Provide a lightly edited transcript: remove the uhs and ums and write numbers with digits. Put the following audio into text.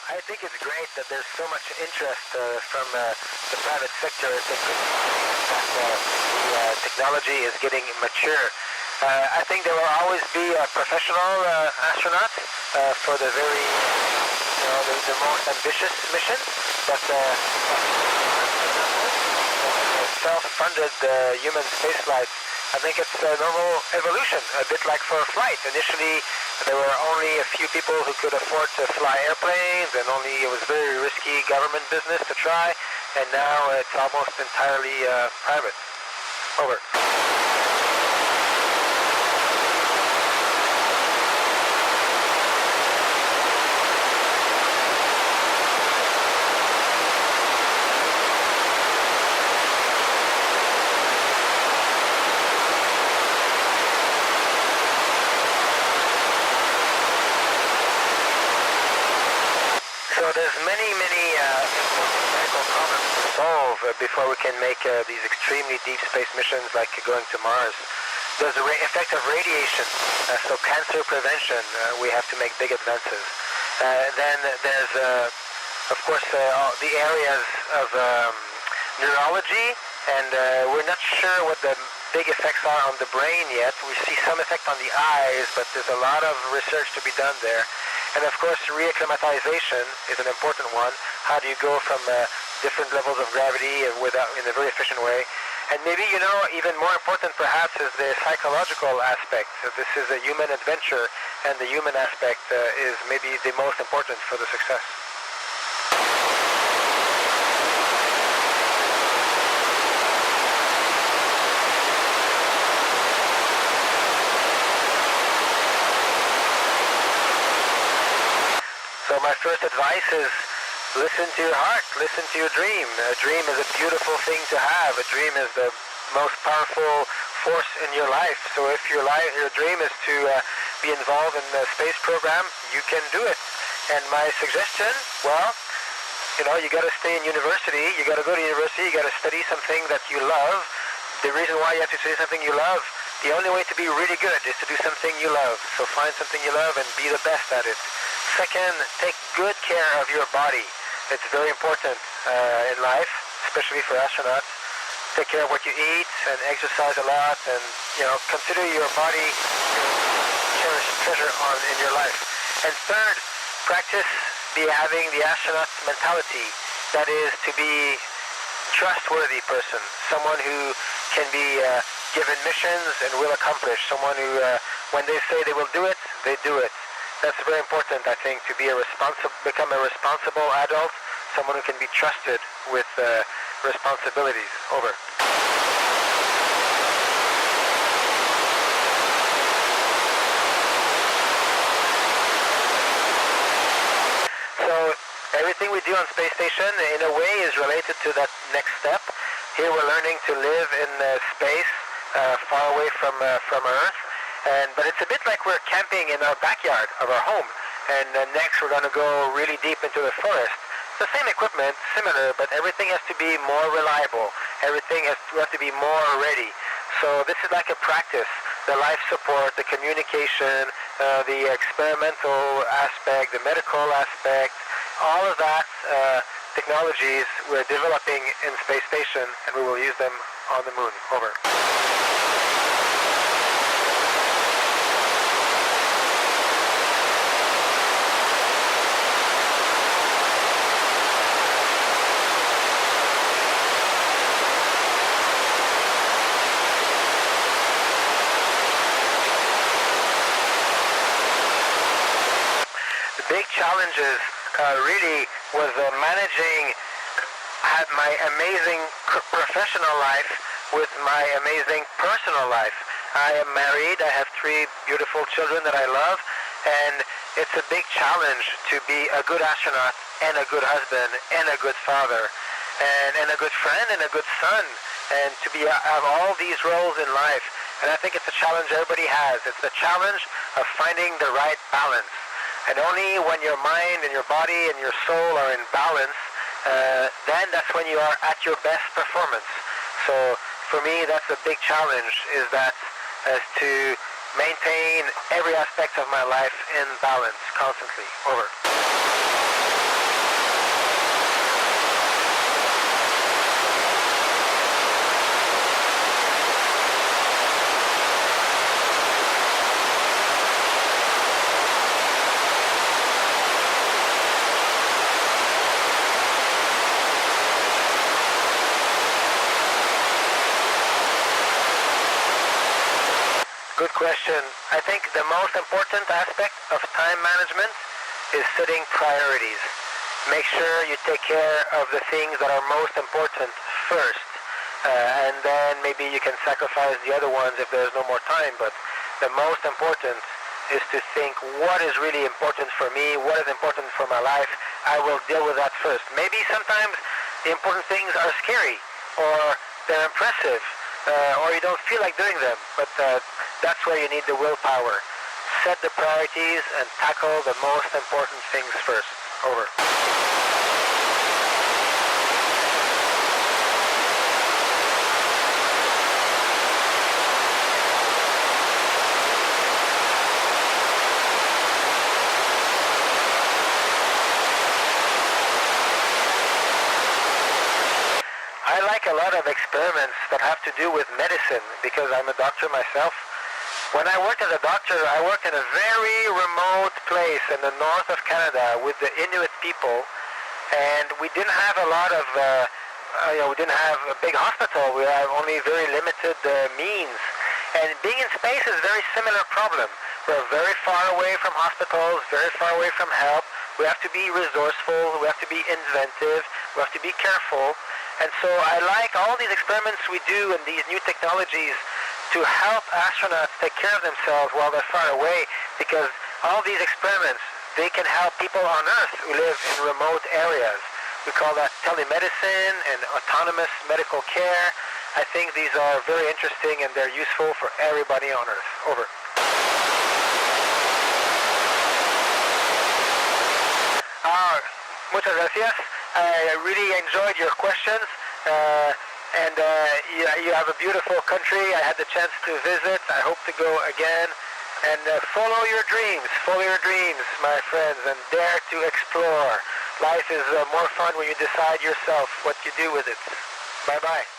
I think it's great that there's so much interest from the private sector. It's a good sign that the technology is getting mature. I think there will always be professional astronauts for the very, the most ambitious missions, but self-funded human spaceflight, I think it's a normal evolution, a bit like for a flight. Initially, there were only a few people who could afford to fly airplanes, and it was very risky government business to try, and now it's almost entirely private. Over. So there's many medical problems to solve before we can make these extremely deep space missions like going to Mars. There's the effect of radiation, so cancer prevention, we have to make big advances. Then there's, of course, the areas of neurology, and we're not sure what the big effects are on the brain yet. We see some effect on the eyes, but there's a lot of research to be done there. And of course, reacclimatization is an important one. How do you go from different levels of gravity in a very efficient way? And maybe, even more important perhaps is the psychological aspect. This is a human adventure, and the human aspect is maybe the most important for the success. So my first advice is listen to your heart, listen to your dream. A dream is a beautiful thing to have. A dream is the most powerful force in your life. So if your dream is to be involved in the space program, you can do it. And my suggestion, you got to stay in university. You got to go to university. You got to study something that you love. The reason why you have to study something you love, the only way to be really good is to do something you love. So find something you love and be the best at it. Second, take good care of your body. It's very important in life, especially for astronauts. Take care of what you eat and exercise a lot, and consider your body your cherished treasure in your life. And third, practice having the astronaut mentality. That is to be trustworthy person, someone who can be given missions and will accomplish. Someone who, when they say they will do it, they do it. That's very important, I think, to become a responsible adult, someone who can be trusted with responsibilities. Over. So everything we do on space station, in a way, is related to that next step. Here we're learning to live in space, far away from Earth. But it's a bit like we're camping in our backyard of our home. And next we're going to go really deep into the forest. It's the same equipment, similar, but everything has to be more reliable. Everything has to be more ready. So this is like a practice. The life support, the communication, the experimental aspect, the medical aspect, all of that technologies we're developing in space station, and we will use them on the moon. Over. Big challenges really was managing my amazing professional life with my amazing personal life. I am married. I have 3 beautiful children that I love, and it's a big challenge to be a good astronaut and a good husband and a good father and a good friend and a good son, and to have all these roles in life. And I think it's a challenge everybody has. It's the challenge of finding the right balance. And only when your mind and your body and your soul are in balance, then that's when you are at your best performance. So for me, that's a big challenge, is to maintain every aspect of my life in balance constantly. Over. Good question. I think the most important aspect of time management is setting priorities. Make sure you take care of the things that are most important first, and then maybe you can sacrifice the other ones if there's no more time, but the most important is to think what is really important for me, what is important for my life. I will deal with that first. Maybe sometimes the important things are scary, or they're impressive, or you don't feel like doing them, but that's where you need the willpower. Set the priorities and tackle the most important things first. Over. I like a lot of experiments that have to do with medicine because I'm a doctor myself. When I worked as a doctor, I worked in a very remote place in the north of Canada with the Inuit people, and we didn't have a lot of, we didn't have a big hospital. We had only very limited means. And being in space is a very similar problem. We're very far away from hospitals, very far away from help. We have to be resourceful, we have to be inventive, we have to be careful. And so I like all these experiments we do and these new technologies to help astronauts take care of themselves while they're far away, because all these experiments, they can help people on Earth who live in remote areas. We call that telemedicine and autonomous medical care. I think these are very interesting and they're useful for everybody on Earth. Over. Muchas gracias. I really enjoyed your questions. And you have a beautiful country. I had the chance to visit. I hope to go again. And follow your dreams, my friends, and dare to explore. Life is more fun when you decide yourself what you do with it. Bye-bye.